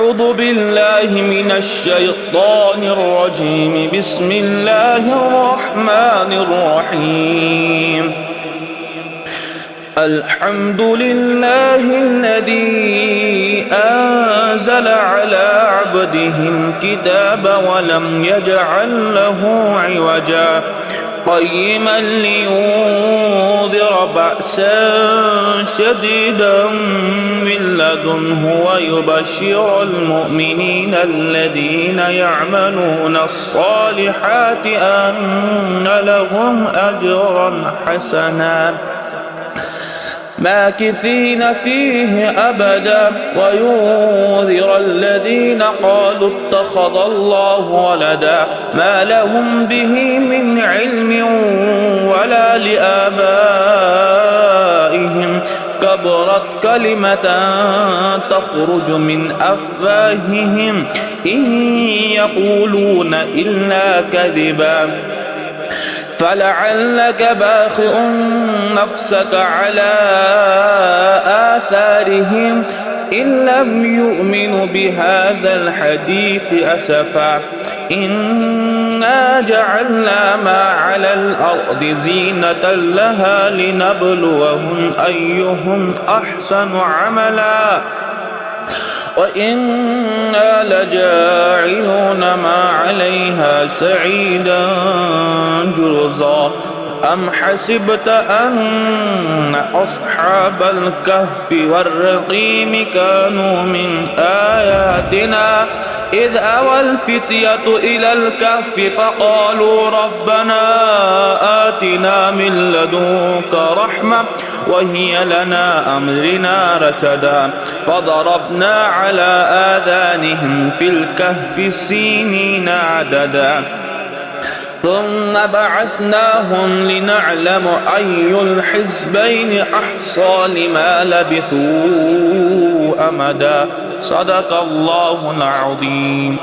أعوذ بالله من الشيطان الرجيم. بسم الله الرحمن الرحيم. الحمد لله الذي أنزل على عبده الكتاب ولم يجعل له عوجا قيما لينذر بأسا شديدا من لدنه ويبشر المؤمنين الذين يعملون الصالحات أن لهم أجرا حسنا ماكثين فيه أبدا وينذر الذين قالوا اتخذ الله ولدا ما لهم به من علم ولا لآبائهم كبرت كلمة تخرج من أفواههم إن يقولون إلا كذبا فلعلك باخع نفسك على آثارهم إن لم يؤمنوا بهذا الحديث أسفا إنا جعلنا ما على الأرض زينة لها لنبلوهم أيهم أحسن عملا وإنا لجاعلون ما عليها سعيدا جرزا أم حسبت أن أصحاب الكهف والرقيم كانوا من آياتنا إذ أوى الفتية إلى الكهف فقالوا ربنا آتنا من لدنك رحمة وهي لنا أمرنا رشدا فضربنا على آذانهم في الكهف سنين عددا ثم بعثناهم لنعلم أي الحزبين أحصى لما لبثوا أمدا. صدق الله العظيم.